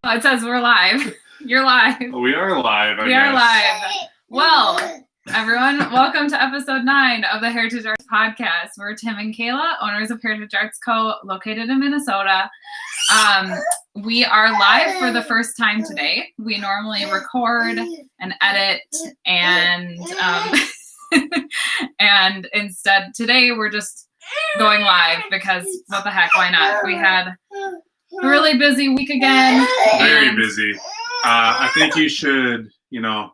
It says we're live. You're live. We are live. We are live. Well, everyone, welcome to episode 9 of the Heritage Arts Podcast. We're Tim and Kayla, owners of Heritage Arts Co., located in Minnesota. We are live for the first time today. We normally record and edit and and instead today we're just going live because what the heck, why not? We had a really busy week again. Very busy. I think you should,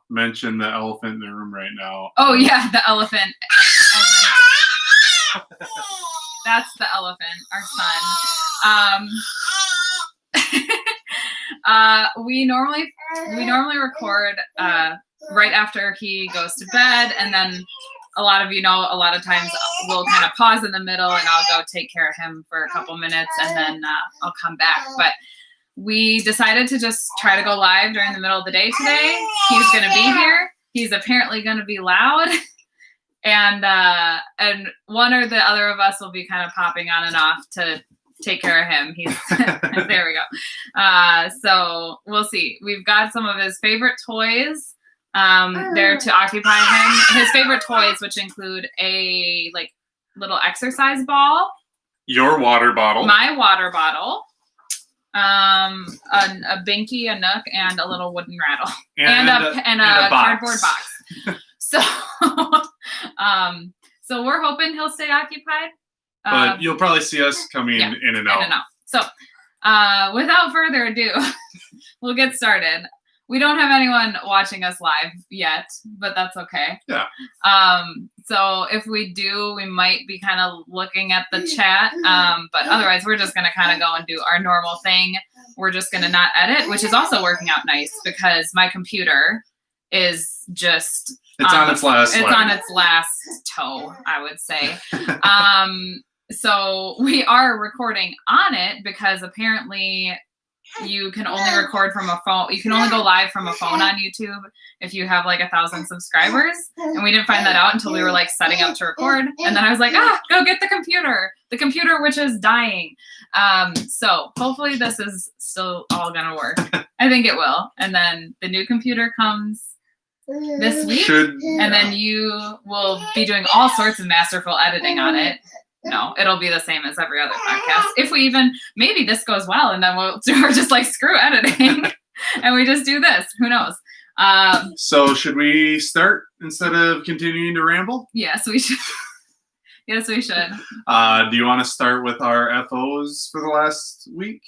mention the elephant in the room right now. Oh yeah, the elephant. That's the elephant, our son. We normally record right after he goes to bed, and then a lot of times we'll kind of pause in the middle and I'll go take care of him for a couple minutes and then I'll come back. But we decided to just try to go live during the middle of the day today. He's going to be here. He's apparently going to be loud. And one or the other of us will be kind of popping on and off to take care of him. He's there we go. So we'll see. We've got some of his favorite toys there to occupy him. His favorite toys, which include a little exercise ball, your water bottle, my water bottle, a binky, a nook, and a little wooden rattle, and a cardboard box. So so we're hoping he'll stay occupied. But you'll probably see us coming in and out. So without further ado, we'll get started. We don't have anyone watching us live yet, but that's okay. Yeah. So if we do, we might be kind of looking at the chat. But otherwise, we're just going to kind of go and do our normal thing. We're just going to not edit, which is also working out nice because my computer is just... It's on its last toe, I would say. So we are recording on it because apparently... You can only record from a phone. You can only go live from a phone on YouTube if you have 1,000 subscribers. And we didn't find that out until we were setting up to record. And then I was like, go get the computer, which is dying. So hopefully this is still all going to work. I think it will. And then the new computer comes this week. And then you will be doing all sorts of masterful editing on it. No, it'll be the same as every other podcast. If we maybe this goes well and then we're just screw editing and we just do this. Who knows? So should we start instead of continuing to ramble? Yes, we should. Yes, we should. Do you want to start with our FOs for the last week?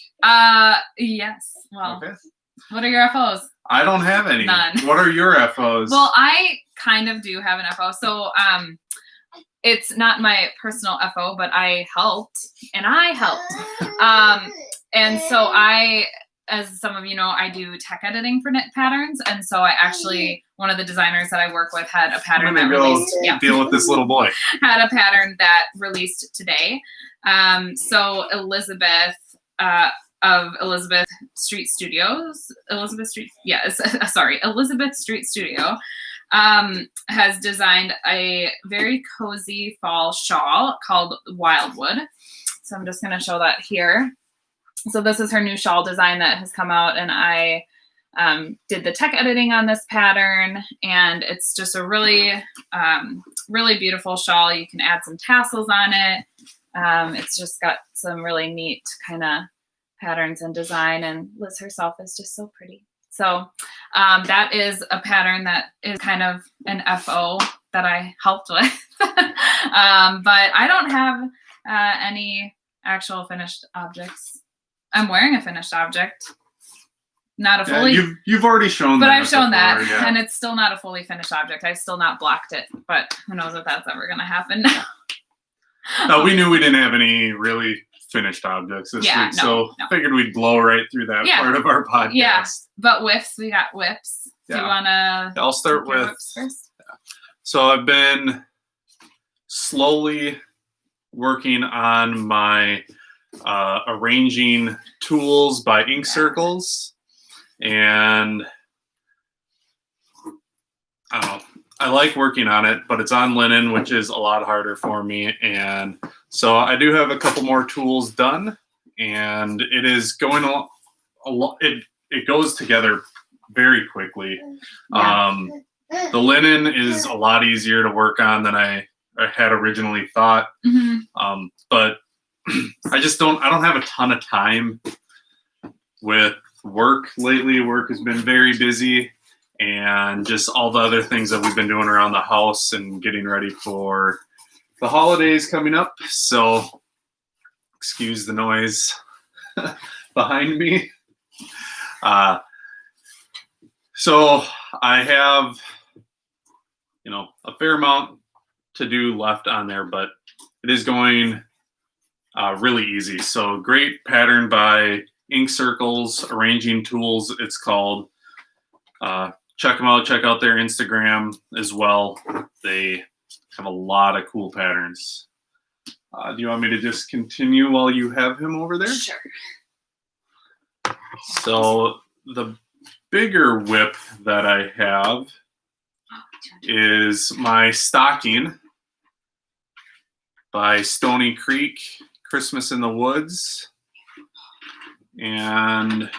Yes. Well, okay. What are your FOs? I don't have any. None. What are your FOs? Well, I kind of do have an FO. So, it's not my personal FO, but I helped. And so as some of you know, I do tech editing for knit patterns. And so I actually, one of the designers that I work with had a pattern that released. Deal with this little boy. Had a pattern that released today. So Elizabeth of Elizabeth Street Studio, has designed a very cozy fall shawl called Wildwood. So I'm just going to show that here. So this is her new shawl design that has come out, and I did the tech editing on this pattern, and it's just a really, really beautiful shawl. You can add some tassels on it. It's just got some really neat kind of patterns and design, and Liz herself is just so pretty. So that is a pattern that is kind of an FO that I helped with. But I don't have any actual finished objects. I'm wearing a finished object. Not a fully... You've already shown that. But I've shown before, that, and it's still not a fully finished object. I've still not blocked it, but who knows if that's ever going to happen. No, we knew we didn't have any really finished objects this week, so figured we'd blow right through that part of our podcast. Yeah, but whips, we got whips. Yeah. Do you want to... I'll start with... whips first? Yeah. So I've been slowly working on my arranging tools by ink circles, and I don't know. I like working on it, but it's on linen, which is a lot harder for me. And so I do have a couple more tools done, and it is going a lot. it goes together very quickly. The linen is a lot easier to work on than I had originally thought. But I don't have a ton of time with work lately. Work has been very busy, and just all the other things that we've been doing around the house and getting ready for the holidays coming up. So excuse the noise behind me. So I have, a fair amount to do left on there, but it is going really easy. So great pattern by Ink Circles Arranging Tools, it's called. Check them out. Check out their Instagram as well. They have a lot of cool patterns. Do you want me to just continue while you have him over there? Sure. So the bigger whip that I have is my stocking by Stony Creek, Christmas in the Woods. And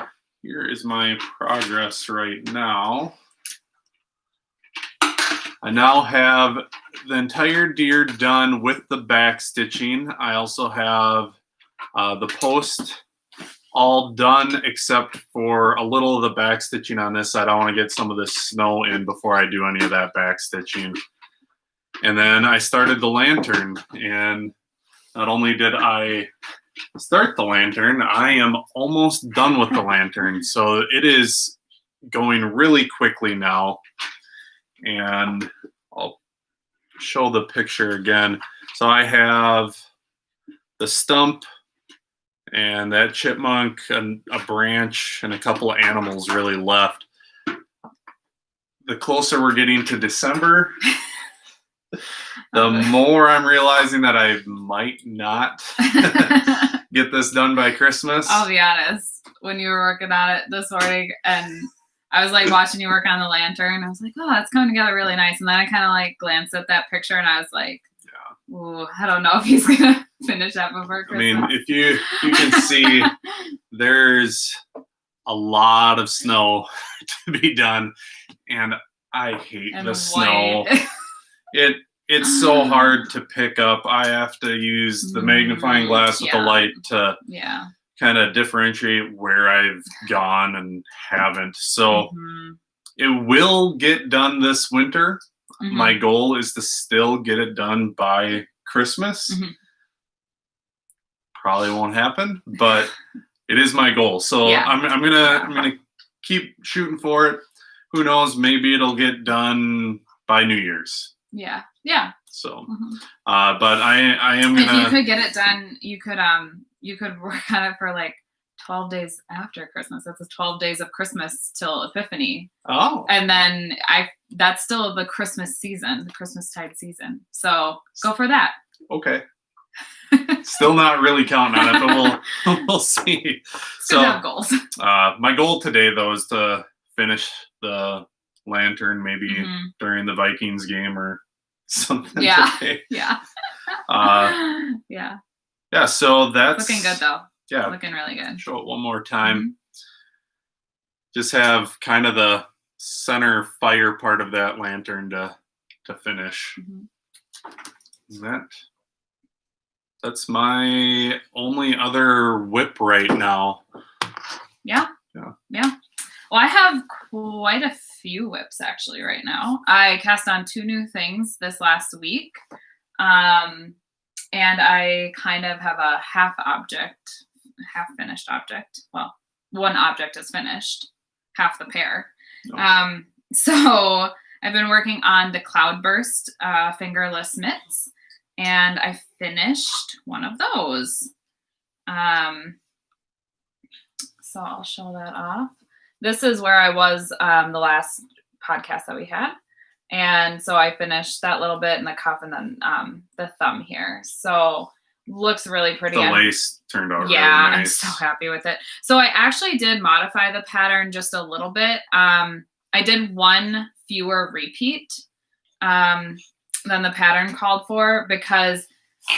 here is my progress right now. I now have the entire deer done with the back stitching. I also have the post all done except for a little of the back stitching on this side. I want to get some of the snow in before I do any of that back stitching. And then I started the lantern, and not only did I start the lantern, I am almost done with the lantern. So it is going really quickly now. And I'll show the picture again. So I have the stump and that chipmunk and a branch and a couple of animals really left. The closer we're getting to December, the more I'm realizing that I might not get this done by Christmas. I'll be honest, when you were working on it this morning and I was like watching you work on the lantern, I was like, oh, that's coming together really nice. And then I kind of like glanced at that picture and I was like, ooh, I don't know if he's going to finish that before Christmas. I mean, if you can see, there's a lot of snow to be done. And I hate the snow. It's so hard to pick up. I have to use the magnifying glass with the light to kind of differentiate where I've gone and haven't. So it will get done this winter. My goal is to still get it done by Christmas. Probably won't happen, but it is my goal. So I'm gonna keep shooting for it. Who knows? Maybe it'll get done by New Year's. Yeah. So, but I am gonna. If you could get it done, you could work on it for like 12 days after Christmas. That's 12 days of Christmas till Epiphany. Oh. And then that's still the Christmas season, the Christmas-tide season. So go for that. Okay. Still not really counting on it, but we'll see. So have goals. My goal today though is to finish the lantern maybe during the Vikings game or something. Today. Yeah. So that's looking good though. Yeah. Looking really good. Show it one more time. Just have kind of the center fire part of that lantern to finish. That's my only other whip right now. Yeah. Well, I have quite a few whips actually right now. I cast on 2 new things this last week. And I kind of have a half finished object. Well, one object is finished, half the pair. So I've been working on the Cloudburst fingerless mitts, and I finished one of those. So I'll show that off. This is where I was the last podcast that we had. And so I finished that little bit in the cuff and then the thumb here. So looks really pretty. The lace turned out really nice. I'm so happy with it. So I actually did modify the pattern just a little bit. I did one fewer repeat than the pattern called for because,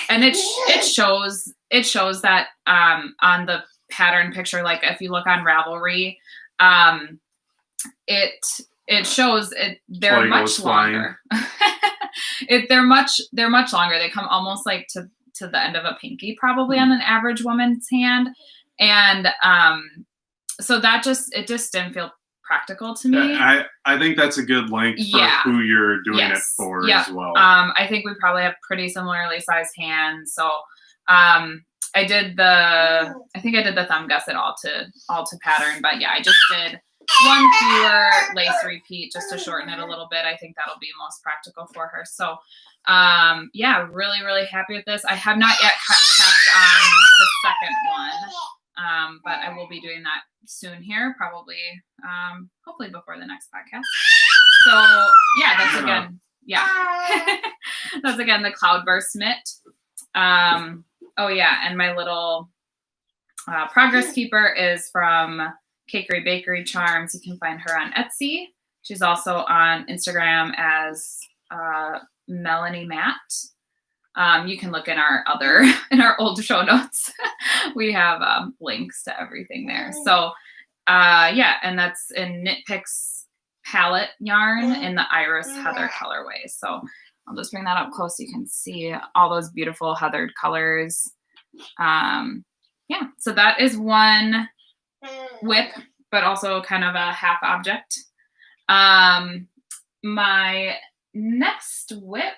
and it shows that on the pattern picture, like if you look on Ravelry, it shows it. They're much longer. They're much longer. They come almost like to the end of a pinky, probably on an average woman's hand. And so it just didn't feel practical to me. I think that's a good length for who you're doing it for as well. I think we probably have pretty similarly sized hands. So I did the thumb gusset all to pattern, but yeah, I just did one fewer lace repeat just to shorten it a little bit. I think that'll be most practical for her. So yeah, really, really happy with this. I have not yet cast on the second one, but I will be doing that soon here, probably, hopefully before the next podcast. So yeah, that's again the Cloudburst mitt. Oh yeah, and my little progress keeper is from Cakery Bakery Charms. You can find her on Etsy. She's also on Instagram as Melanie Matt. You can look in our old show notes. We have links to everything there. So yeah, and that's in Knit Picks palette yarn in the Iris Heather colorway. So I'll just bring that up close so you can see all those beautiful heathered colors. Yeah, so that is one whip, but also kind of a half object. My next whip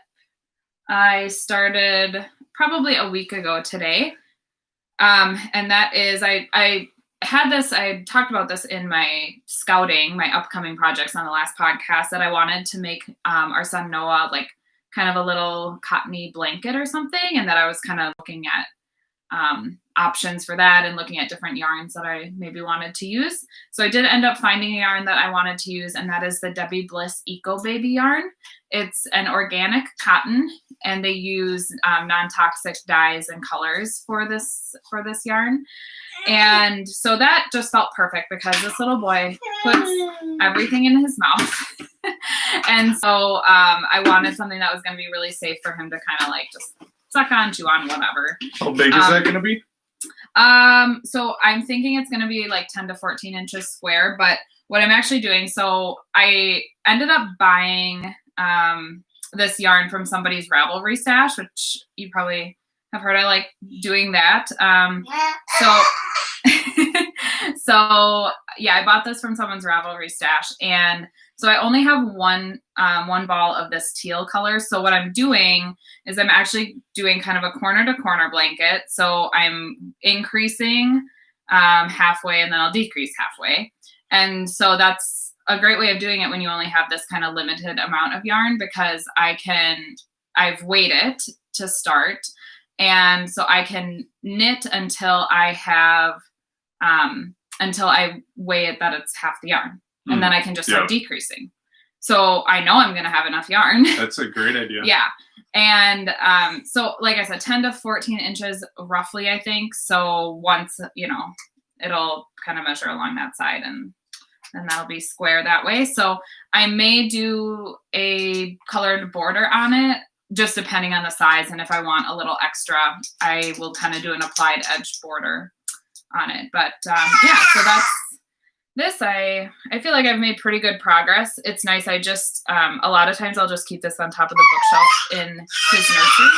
I started probably a week ago today. And that is, I talked about this in my scouting, my upcoming projects on the last podcast, that I wanted to make our son Noah like kind of a little cottony blanket or something. And that I was kind of looking at options for that and looking at different yarns that I maybe wanted to use. So I did end up finding a yarn that I wanted to use, and that is the Debbie Bliss Eco Baby yarn. It's an organic cotton, and they use non-toxic dyes and colors for this yarn. And so that just felt perfect because this little boy puts everything in his mouth. And so I wanted something that was going to be really safe for him to kind of like just suck on, chew on, whatever. How big is that going to be? So I'm thinking it's going to be like 10 to 14 inches square, but what I'm actually doing, so I ended up buying, this yarn from somebody's Ravelry stash, which you probably have heard. I like doing that. So yeah, I bought this from someone's Ravelry stash, and so I only have one ball of this teal color. So what I'm doing is I'm actually doing kind of a corner to corner blanket. So I'm increasing halfway, and then I'll decrease halfway. And so that's a great way of doing it when you only have this kind of limited amount of yarn, because I've waited to start. And so I can knit until I have, until I weigh it that it's half the yarn. And then I can just start decreasing. So I know I'm going to have enough yarn. That's a great idea. Yeah. And so like I said, 10 to 14 inches roughly, I think. So once, it'll kind of measure along that side, and then that'll be square that way. So I may do a colored border on it, just depending on the size. And if I want a little extra, I will kind of do an applied edge border on it. But yeah, so that's this. I feel like I've made pretty good progress. It's nice. I just, a lot of times I'll just keep this on top of the bookshelf in his nursery.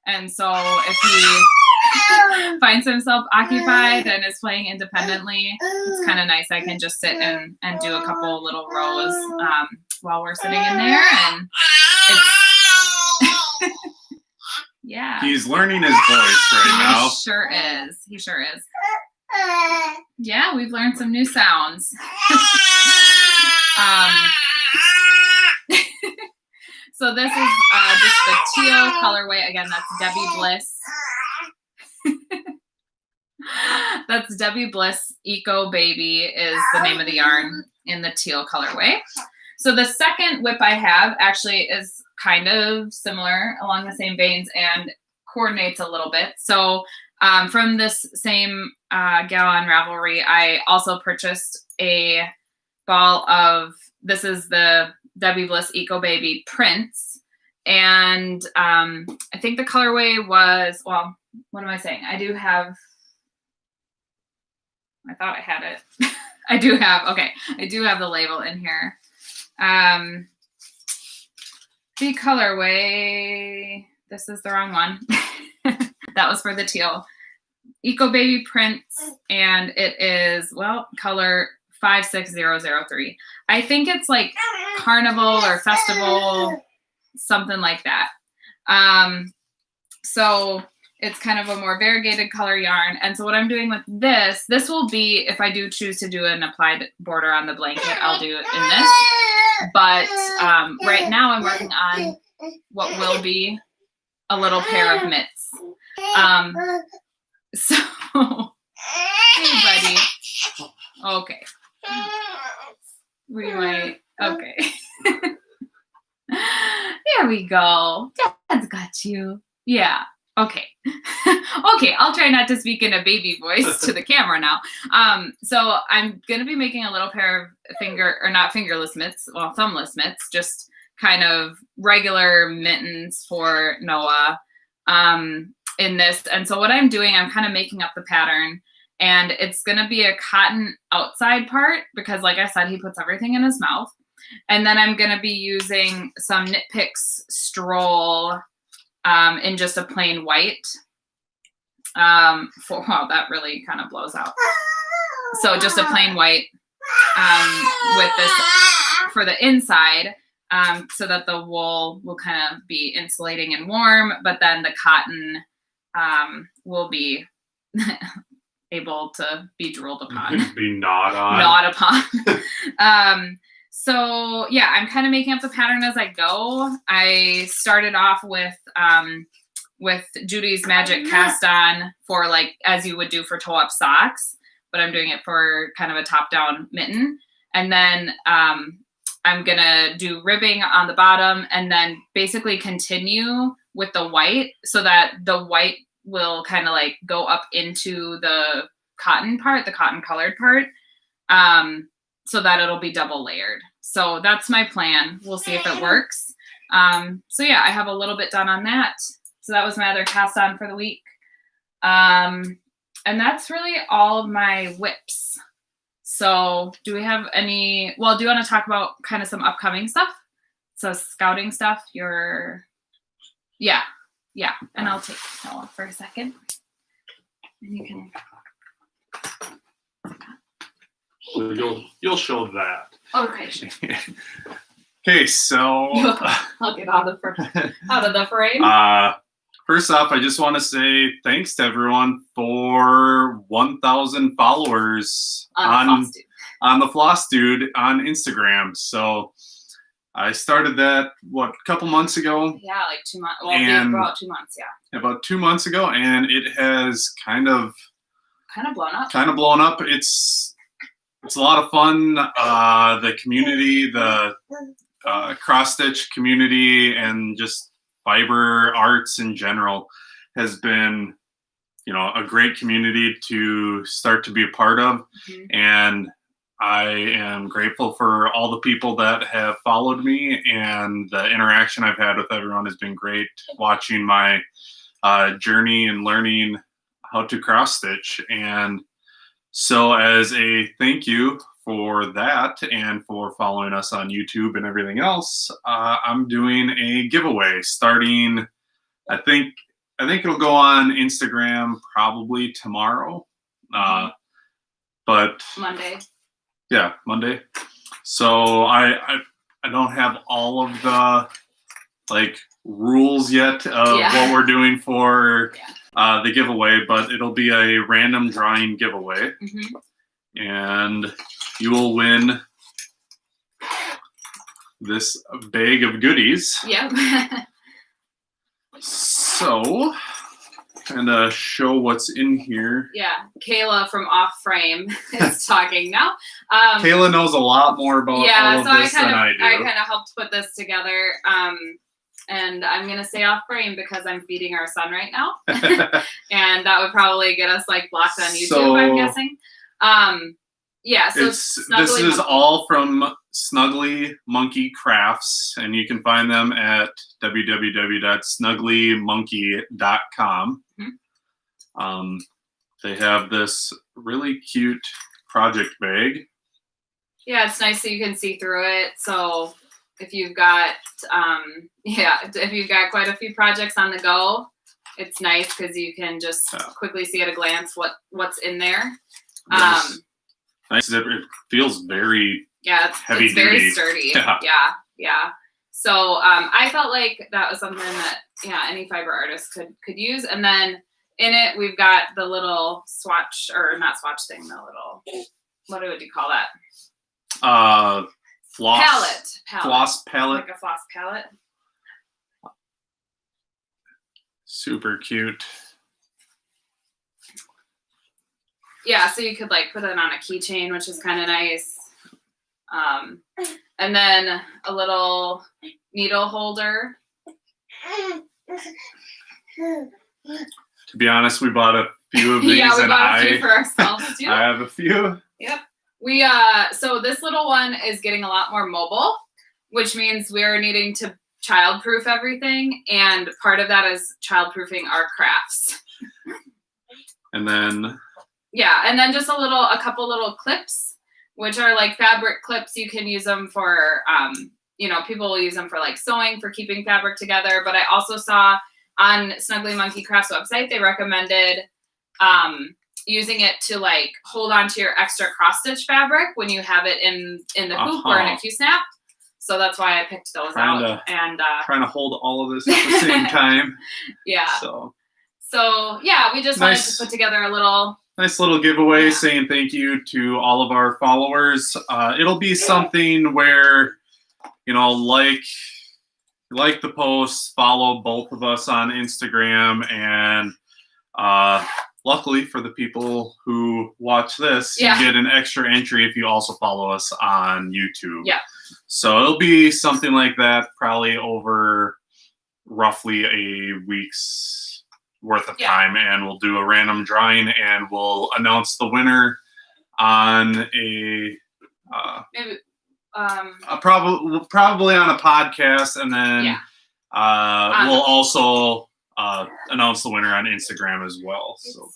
And so if he finds himself occupied and is playing independently, it's kind of nice. I can just sit and do a couple little rows while we're sitting in there. And it's, yeah. He's learning his voice right now. He sure is. He sure is. Yeah, we've learned some new sounds. So this is just the teal colorway. Again, that's Debbie Bliss. That's Debbie Bliss Eco Baby is the name of the yarn in the teal colorway. So the second whip I have actually is kind of similar along the same veins and coordinates a little bit. So from this same gal on Ravelry, I also purchased a ball of, this is the Debbie Bliss Eco Baby prints. And I think the colorway was, well, what am I saying? I thought I had it. I do have the label in here. The colorway, this is the wrong one. That was for the teal. Eco Baby Prints, and it is, well, color 56003. I think it's like carnival or festival, something like that. So it's kind of a more variegated color yarn. And so what I'm doing with this will be, if I do choose to do an applied border on the blanket, I'll do it in this. But right now I'm working on what will be a little pair of mitts. So, hey buddy. Okay. We might, okay. There we go. Dad's got you. Yeah. Okay. Okay, I'll try not to speak in a baby voice to the camera now. So I'm going to be making a little pair of not fingerless mitts, well, thumbless mitts, just kind of regular mittens for Noah in this. And so what I'm doing, I'm kind of making up the pattern, and it's going to be a cotton outside part because, like I said, he puts everything in his mouth. And then I'm going to be using some Knit Picks Stroll in just a plain white. Wow, that really kind of blows out. So just a plain white with this for the inside, so that the wool will kind of be insulating and warm, but then the cotton will be able to be drooled upon. Be gnawed on. Gnawed upon. So yeah, I'm kind of making up the pattern as I go. I started off with Judy's Magic cast on for, like, as you would do for toe up socks, but I'm doing it for kind of a top down mitten. And then I'm gonna do ribbing on the bottom and then basically continue with the white so that the white will kind of like go up into the cotton part, the cotton colored part. So that it'll be double layered. So that's my plan. We'll see if it works. So yeah, I have a little bit done on that. So that was my other cast on for the week. And that's really all of my whips. So do we have any, well, do you want to talk about kind of some upcoming stuff? So scouting stuff, yeah. And I'll take Noah for a second. And you can. So you'll show that. Okay, sure. Okay, so I'll get out of the frame. First off, I just want to say thanks to everyone for 1,000 followers on the Flosstube on Instagram. So I started that a couple months ago. Yeah, like 2 months. Well, about 2 months, yeah. About 2 months ago, and it has kind of blown up. It's a lot of fun. The community, the cross stitch community, and just fiber arts in general has been, a great community to start to be a part of. Mm-hmm. And I am grateful for all the people that have followed me, and the interaction I've had with everyone has been great. Watching my journey and learning how to cross stitch. And so as a thank you for that and for following us on YouTube and everything else, I'm doing a giveaway starting, I think it'll go on Instagram probably tomorrow. But Monday. Yeah, Monday. So I don't have all of the rules yet of what we're doing for the giveaway, but it'll be a random drawing giveaway. Mm-hmm. And you will win this bag of goodies. Yep. So, and show what's in here. Yeah, Kayla from Off Frame is talking now. Kayla knows a lot more about all of this than I do. I kind of helped put this together. And I'm going to stay off frame because I'm feeding our son right now. And that would probably get us blocked on YouTube, I'm guessing. So this is all from Snuggly Monkey Crafts, and you can find them at www.snugglymonkey.com. Mm-hmm. They have this really cute project bag Yeah, it's nice so you can see through it. So if you've got, if you've got quite a few projects on the go, it's nice because you can just quickly see at a glance what's in there. Nice. It feels very heavy it's duty. Very sturdy. Yeah. So I felt like that was something that any fiber artist could use. And then in it we've got the little swatch, or not swatch thing, the little, what would you call that? Floss palette. Like a floss palette. Super cute. Yeah, so you could like put it on a keychain, which is kind of nice. And then a little needle holder. To be honest, we bought a few of these, we bought a few for ourselves too. I have a few. Yep. We so this little one is getting a lot more mobile, which means we're needing to childproof everything, and part of that is childproofing our crafts. And then just a couple little clips, which are like fabric clips. You can use them for people will use them for like sewing, for keeping fabric together. But I also saw on Snuggly Monkey Crafts website, they recommended using it to like hold on to your extra cross stitch fabric when you have it in the hoop or in a Q-snap. So that's why I picked those out. And trying to hold all of this at the same time. Yeah. So we just wanted to put together a nice little giveaway saying thank you to all of our followers. It'll be something where, like the posts, follow both of us on Instagram, and luckily for the people who watch this, you get an extra entry if you also follow us on YouTube. Yeah. So it'll be something like that, probably over roughly a week's worth of time, and we'll do a random drawing, and we'll announce the winner on probably on a podcast, and then we'll also announce the winner on Instagram as well. So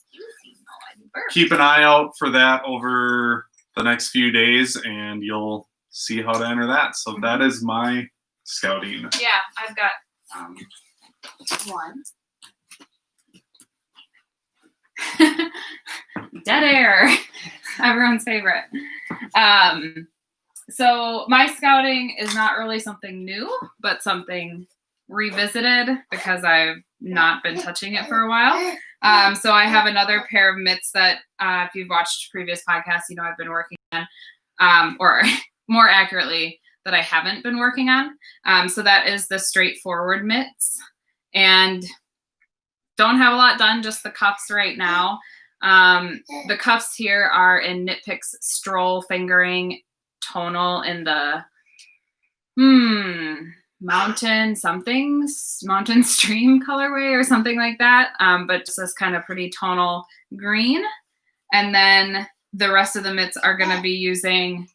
keep an eye out for that over the next few days, and you'll see how to enter that. So that is my scouting. Yeah, I've got one. Dead air. Everyone's favorite. So my scouting is not really something new, but something revisited because I've not been touching it for a while. So I have another pair of mitts that if you've watched previous podcasts, I've been working on, or more accurately, that I haven't been working on. So that is the straightforward mitts, and don't have a lot done, just the cuffs right now. The cuffs here are in Knit Picks Stroll Fingering Tonal in the mountain stream colorway or something like that. But just this kind of pretty tonal green. And then the rest of the mitts are going to be using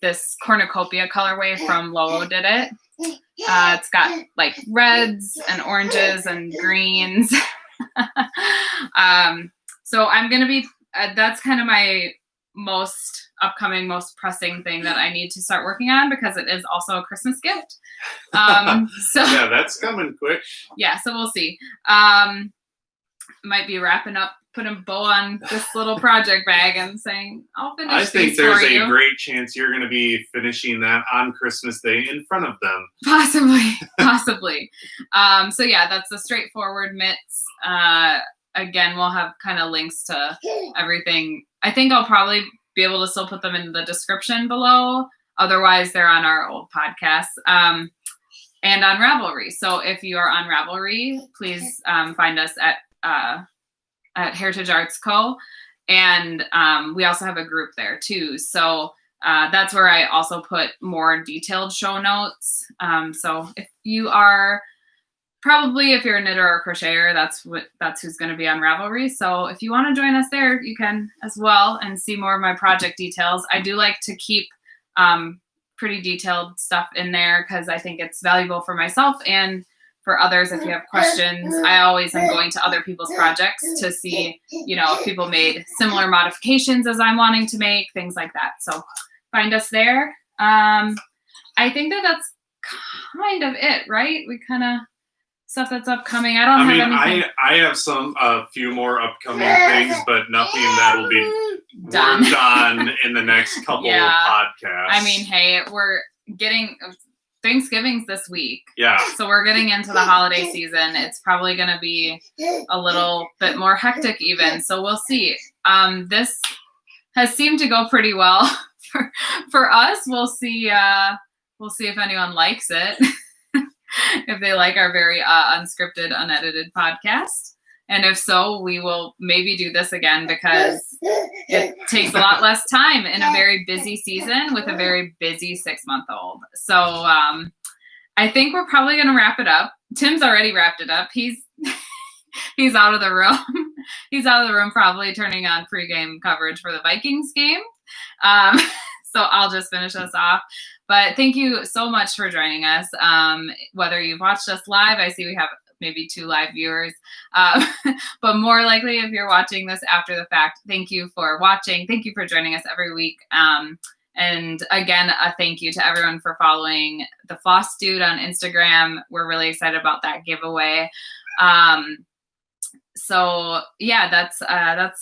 this cornucopia colorway from Lolo Did It. It's got like reds and oranges and greens. So I'm going to be, that's kind of my most pressing thing that I need to start working on, because it is also a Christmas gift. So yeah, that's coming quick. Yeah, so we'll see. Might be wrapping up, putting a bow on this little project bag and saying, I'll finish I think these there's for a you. great chance you're going to be finishing that on Christmas Day in front of them. Possibly. So yeah, that's the straightforward mitts. Again, we'll have kind of links to everything. I think I'll probably be able to still put them in the description below. Otherwise, they're on our old podcast and on Ravelry. So if you are on Ravelry, please find us at Heritage Arts Co. And we also have a group there too. So that's where I also put more detailed show notes. So if you are if you're a knitter or a crocheter, that's who's going to be on Ravelry. So if you want to join us there, you can as well and see more of my project details. I do like to keep pretty detailed stuff in there because I think it's valuable for myself and for others. If you have questions, I always am going to other people's projects to see, if people made similar modifications as I'm wanting to make, things like that. So if find us there. I think that's kind of it, right? We kind of stuff that's upcoming. I don't have anything. I have a few more upcoming things, but nothing that will be worked on in the next couple of podcasts. I mean, hey, we're getting Thanksgiving's this week. Yeah. So we're getting into the holiday season. It's probably going to be a little bit more hectic even. So we'll see. This has seemed to go pretty well for us. We'll see if anyone likes it. If they like our very unscripted, unedited podcast. And if so, we will maybe do this again because it takes a lot less time in a very busy season with a very busy 6-month-old. So I think we're probably going to wrap it up. Tim's already wrapped it up. He's out of the room. He's out of the room probably turning on pregame coverage for the Vikings game. So I'll just finish us off. But thank you so much for joining us. Whether you've watched us live, I see we have maybe 2 live viewers. But more likely, if you're watching this after the fact, thank you for watching. Thank you for joining us every week. And again, a thank you to everyone for following the Floss Dude on Instagram. We're really excited about that giveaway. So yeah, that's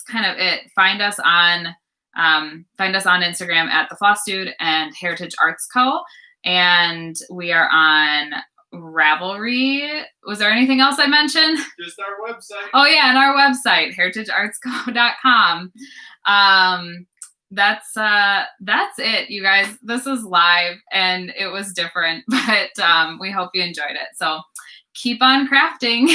kind of it. Find us on Instagram at the Floss Dude and Heritage Arts Co. And we are on Ravelry. Was there anything else I mentioned? Just our website. Oh yeah, and our website, heritageartsco.com. That's it, you guys. This is live and it was different, but we hope you enjoyed it. So keep on crafting.